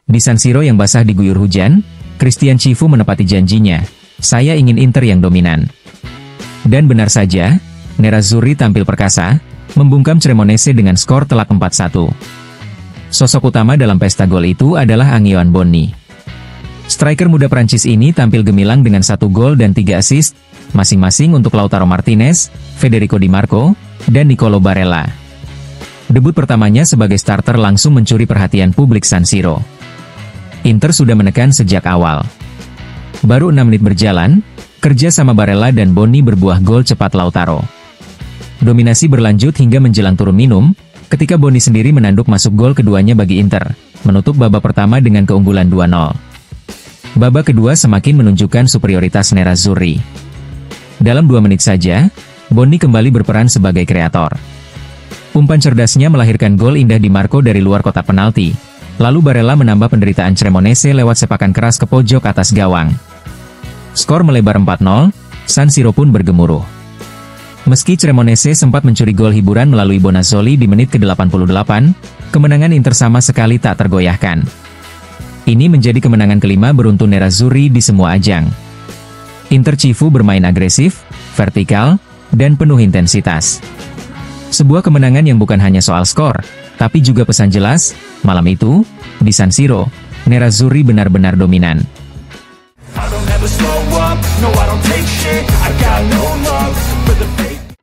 Di San Siro yang basah diguyur hujan, Christian Chivu menepati janjinya. Saya ingin Inter yang dominan. Dan benar saja, Nerazzurri tampil perkasa, membungkam Cremonese dengan skor telak 4-1. Sosok utama dalam pesta gol itu adalah Antoine Bonni. Striker muda Prancis ini tampil gemilang dengan 1 gol dan 3 assist, masing-masing untuk Lautaro Martinez, Federico Di Marco, dan Nicolo Barella. Debut pertamanya sebagai starter langsung mencuri perhatian publik San Siro. Inter sudah menekan sejak awal. Baru 6 menit berjalan, kerja sama Barella dan Bonni berbuah gol cepat Lautaro. Dominasi berlanjut hingga menjelang turun minum, ketika Bonni sendiri menanduk masuk gol keduanya bagi Inter, menutup babak pertama dengan keunggulan 2-0. Babak kedua semakin menunjukkan superioritas Nerazzurri. Dalam 2 menit saja, Bonni kembali berperan sebagai kreator. Umpan cerdasnya melahirkan gol indah Di Marco dari luar kotak penalti. Lalu Barella menambah penderitaan Cremonese lewat sepakan keras ke pojok atas gawang. Skor melebar 4-0, San Siro pun bergemuruh. Meski Cremonese sempat mencuri gol hiburan melalui Bonazzoli di menit ke-88, kemenangan Inter sama sekali tak tergoyahkan. Ini menjadi kemenangan kelima beruntun Nerazzurri di semua ajang. Inter Chivu bermain agresif, vertikal, dan penuh intensitas. Sebuah kemenangan yang bukan hanya soal skor, tapi juga pesan jelas, malam itu, di San Siro, Nerazzurri benar-benar dominan.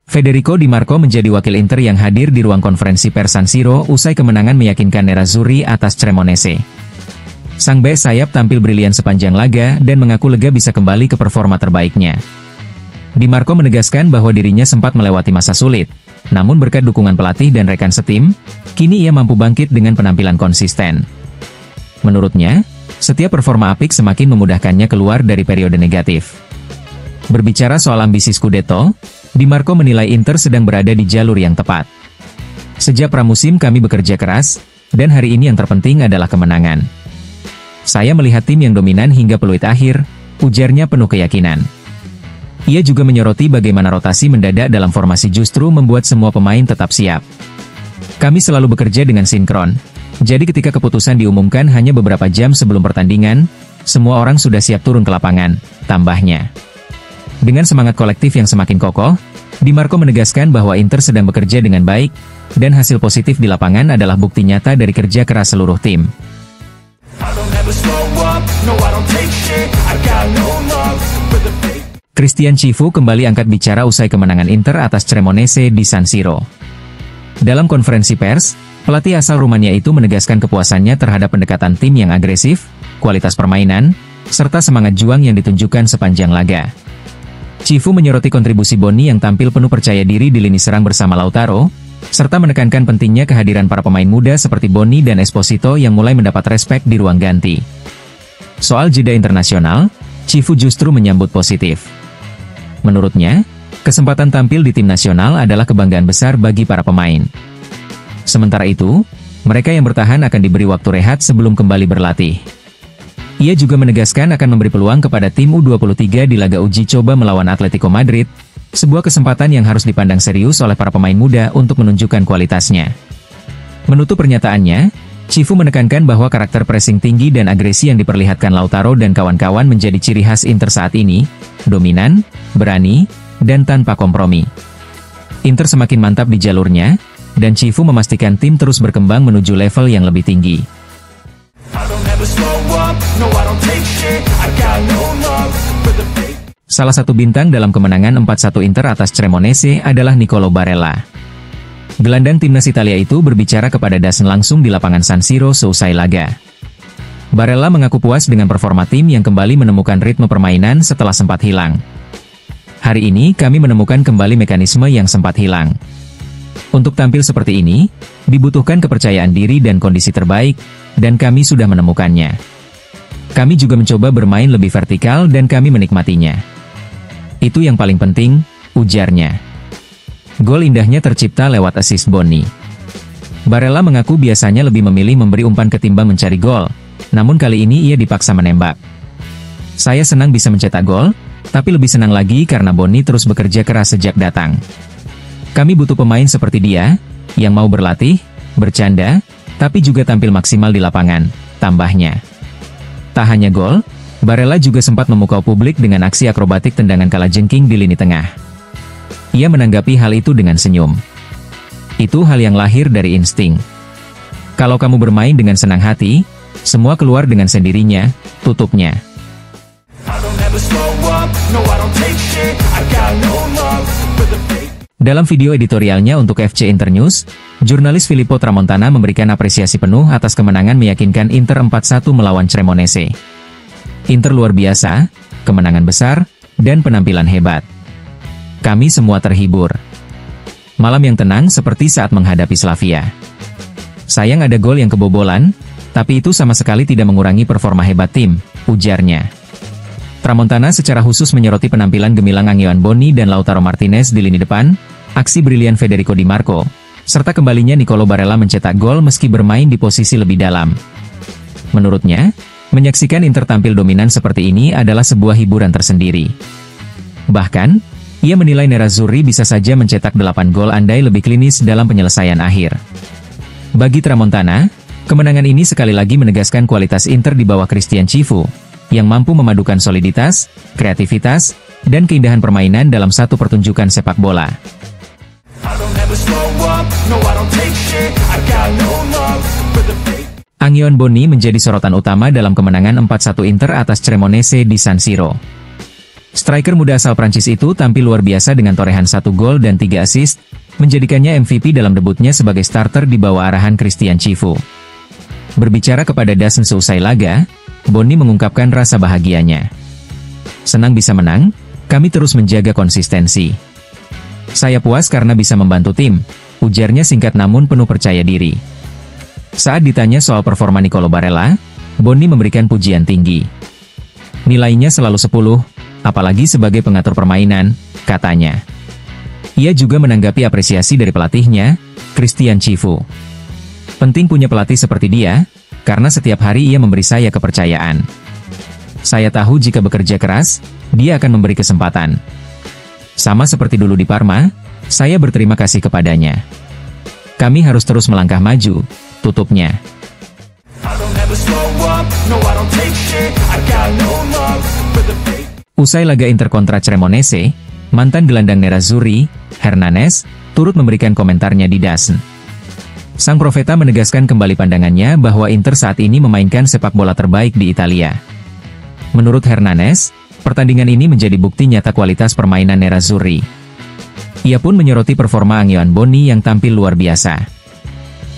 Federico Di Marco menjadi wakil Inter yang hadir di ruang konferensi pers San Siro usai kemenangan meyakinkan Nerazzurri atas Cremonese. Sang bek sayap tampil brilian sepanjang laga dan mengaku lega bisa kembali ke performa terbaiknya. Di Marco menegaskan bahwa dirinya sempat melewati masa sulit, namun berkat dukungan pelatih dan rekan setim, kini ia mampu bangkit dengan penampilan konsisten. Menurutnya, setiap performa apik semakin memudahkannya keluar dari periode negatif. Berbicara soal ambisi Scudetto, Di Marco menilai Inter sedang berada di jalur yang tepat. Sejak pramusim kami bekerja keras, dan hari ini yang terpenting adalah kemenangan. Saya melihat tim yang dominan hingga peluit akhir, ujarnya penuh keyakinan. Ia juga menyoroti bagaimana rotasi mendadak dalam formasi justru membuat semua pemain tetap siap. Kami selalu bekerja dengan sinkron, jadi ketika keputusan diumumkan hanya beberapa jam sebelum pertandingan, semua orang sudah siap turun ke lapangan, tambahnya. Dengan semangat kolektif yang semakin kokoh, Di Marco menegaskan bahwa Inter sedang bekerja dengan baik, dan hasil positif di lapangan adalah bukti nyata dari kerja keras seluruh tim. Christian Chivu kembali angkat bicara usai kemenangan Inter atas Cremonese di San Siro. Dalam konferensi pers, pelatih asal Rumania itu menegaskan kepuasannya terhadap pendekatan tim yang agresif, kualitas permainan, serta semangat juang yang ditunjukkan sepanjang laga. Chivu menyoroti kontribusi Bonni yang tampil penuh percaya diri di lini serang bersama Lautaro, serta menekankan pentingnya kehadiran para pemain muda seperti Bonni dan Esposito yang mulai mendapat respek di ruang ganti. Soal jeda internasional, Chivu justru menyambut positif. Menurutnya, kesempatan tampil di tim nasional adalah kebanggaan besar bagi para pemain. Sementara itu, mereka yang bertahan akan diberi waktu rehat sebelum kembali berlatih. Ia juga menegaskan akan memberi peluang kepada tim U23 di laga uji coba melawan Atletico Madrid, sebuah kesempatan yang harus dipandang serius oleh para pemain muda untuk menunjukkan kualitasnya. Menutup pernyataannya, Chivu menekankan bahwa karakter pressing tinggi dan agresi yang diperlihatkan Lautaro dan kawan-kawan menjadi ciri khas Inter saat ini, dominan, berani, dan tanpa kompromi. Inter semakin mantap di jalurnya, dan Chivu memastikan tim terus berkembang menuju level yang lebih tinggi. Salah satu bintang dalam kemenangan 4-1 Inter atas Cremonese adalah Nicolo Barella. Gelandang timnas Italia itu berbicara kepada Dazen langsung di lapangan San Siro seusai laga. Barella mengaku puas dengan performa tim yang kembali menemukan ritme permainan setelah sempat hilang. Hari ini kami menemukan kembali mekanisme yang sempat hilang. Untuk tampil seperti ini, dibutuhkan kepercayaan diri dan kondisi terbaik, dan kami sudah menemukannya. Kami juga mencoba bermain lebih vertikal dan kami menikmatinya. Itu yang paling penting, ujarnya. Gol indahnya tercipta lewat assist Bonni. Barella mengaku biasanya lebih memilih memberi umpan ketimbang mencari gol, namun kali ini ia dipaksa menembak. Saya senang bisa mencetak gol, tapi lebih senang lagi karena Bonni terus bekerja keras sejak datang. Kami butuh pemain seperti dia, yang mau berlatih, bercanda, tapi juga tampil maksimal di lapangan, tambahnya. Tak hanya gol, Barella juga sempat memukau publik dengan aksi akrobatik tendangan kalajengking di lini tengah. Ia menanggapi hal itu dengan senyum. Itu hal yang lahir dari insting. Kalau kamu bermain dengan senang hati, semua keluar dengan sendirinya, tutupnya. Dalam video editorialnya untuk FC Internews, jurnalis Filippo Tramontana memberikan apresiasi penuh atas kemenangan meyakinkan Inter 4-1 melawan Cremonese. Inter luar biasa, kemenangan besar, dan penampilan hebat. Kami semua terhibur. Malam yang tenang seperti saat menghadapi Slavia. Sayang ada gol yang kebobolan, tapi itu sama sekali tidak mengurangi performa hebat tim, ujarnya. Tramontana secara khusus menyoroti penampilan gemilang Anghioan Bonni dan Lautaro Martinez di lini depan, aksi brilian Federico Di Marco, serta kembalinya Nicolo Barella mencetak gol meski bermain di posisi lebih dalam. Menurutnya, menyaksikan Inter tampil dominan seperti ini adalah sebuah hiburan tersendiri. Bahkan, ia menilai Nerazzurri bisa saja mencetak 8 gol andai lebih klinis dalam penyelesaian akhir. Bagi Tramontana, kemenangan ini sekali lagi menegaskan kualitas Inter di bawah Christian Cifu, yang mampu memadukan soliditas, kreativitas, dan keindahan permainan dalam satu pertunjukan sepak bola. Anghioan Bonni menjadi sorotan utama dalam kemenangan 4-1 Inter atas Cremonese di San Siro. Striker muda asal Prancis itu tampil luar biasa dengan torehan 1 gol dan 3 assist, menjadikannya MVP dalam debutnya sebagai starter di bawah arahan Christian Cifu. Berbicara kepada Dazen seusai laga, Bonni mengungkapkan rasa bahagianya. Senang bisa menang, kami terus menjaga konsistensi. Saya puas karena bisa membantu tim, ujarnya singkat namun penuh percaya diri. Saat ditanya soal performa Nicolo Barella, Bonni memberikan pujian tinggi. Nilainya selalu 10, apalagi sebagai pengatur permainan, katanya. Ia juga menanggapi apresiasi dari pelatihnya, Christian Cifu. Penting punya pelatih seperti dia, karena setiap hari ia memberi saya kepercayaan. Saya tahu jika bekerja keras, dia akan memberi kesempatan. Sama seperti dulu di Parma, saya berterima kasih kepadanya. Kami harus terus melangkah maju, tutupnya. Usai laga Inter kontra Cremonese, mantan gelandang Nerazzurri, Hernanes, turut memberikan komentarnya di DAZN. Sang profeta menegaskan kembali pandangannya bahwa Inter saat ini memainkan sepak bola terbaik di Italia. Menurut Hernanes, pertandingan ini menjadi bukti nyata kualitas permainan Nerazzurri. Ia pun menyoroti performa Anghioan Bonni yang tampil luar biasa.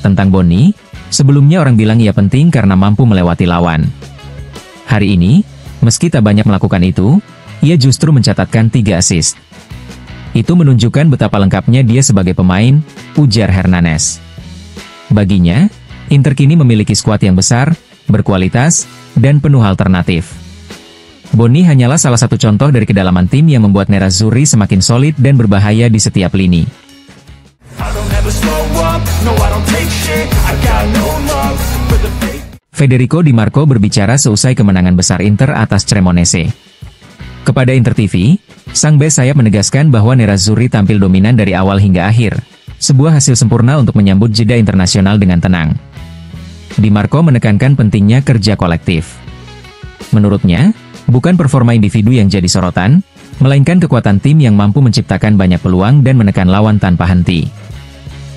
Tentang Bonni, sebelumnya orang bilang ia penting karena mampu melewati lawan. Hari ini, meski tak banyak melakukan itu, ia justru mencatatkan 3 assist. Itu menunjukkan betapa lengkapnya dia sebagai pemain, ujar Hernanes. Baginya, Inter kini memiliki skuad yang besar, berkualitas, dan penuh alternatif. Bonni hanyalah salah satu contoh dari kedalaman tim yang membuat Nerazzurri semakin solid dan berbahaya di setiap lini. Federico Di Marco berbicara seusai kemenangan besar Inter atas Cremonese. Kepada Inter TV, sang bek sayap menegaskan bahwa Nerazzurri tampil dominan dari awal hingga akhir. Sebuah hasil sempurna untuk menyambut jeda internasional dengan tenang. Di Marco menekankan pentingnya kerja kolektif. Menurutnya, bukan performa individu yang jadi sorotan, melainkan kekuatan tim yang mampu menciptakan banyak peluang dan menekan lawan tanpa henti.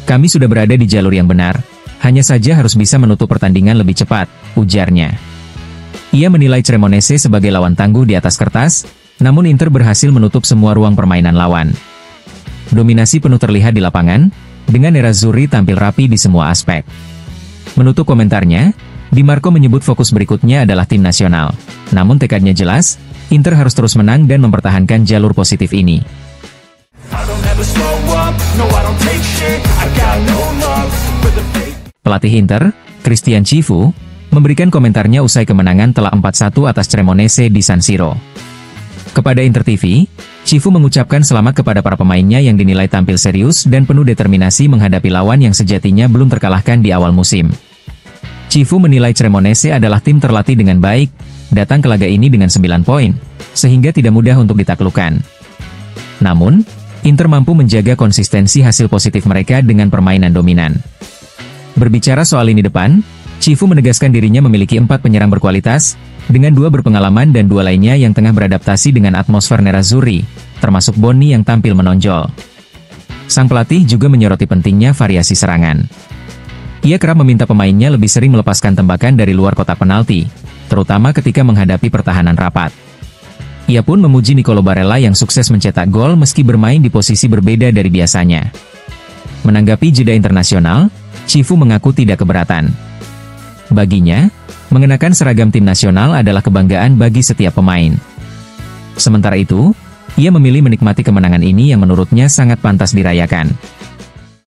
Kami sudah berada di jalur yang benar, hanya saja harus bisa menutup pertandingan lebih cepat, ujarnya. Ia menilai Cremonese sebagai lawan tangguh di atas kertas, namun Inter berhasil menutup semua ruang permainan lawan. Dominasi penuh terlihat di lapangan, dengan Nerazzurri tampil rapi di semua aspek. Menutup komentarnya, Di Marco menyebut fokus berikutnya adalah tim nasional. Namun tekadnya jelas, Inter harus terus menang dan mempertahankan jalur positif ini. Pelatih Inter, Christian Cifu, memberikan komentarnya usai kemenangan telak 4-1 atas Cremonese di San Siro. Kepada Inter TV, Cifu mengucapkan selamat kepada para pemainnya yang dinilai tampil serius dan penuh determinasi menghadapi lawan yang sejatinya belum terkalahkan di awal musim. Cifu menilai Cremonese adalah tim terlatih dengan baik, datang ke laga ini dengan 9 poin, sehingga tidak mudah untuk ditaklukkan. Namun, Inter mampu menjaga konsistensi hasil positif mereka dengan permainan dominan. Berbicara soal lini depan, Cifu menegaskan dirinya memiliki 4 penyerang berkualitas, dengan 2 berpengalaman dan 2 lainnya yang tengah beradaptasi dengan atmosfer Nerazzurri, termasuk Bonni yang tampil menonjol. Sang pelatih juga menyoroti pentingnya variasi serangan. Ia kerap meminta pemainnya lebih sering melepaskan tembakan dari luar kotak penalti, terutama ketika menghadapi pertahanan rapat. Ia pun memuji Nicolo Barella yang sukses mencetak gol meski bermain di posisi berbeda dari biasanya. Menanggapi jeda internasional, Cifu mengaku tidak keberatan. Baginya, mengenakan seragam tim nasional adalah kebanggaan bagi setiap pemain. Sementara itu, ia memilih menikmati kemenangan ini yang menurutnya sangat pantas dirayakan.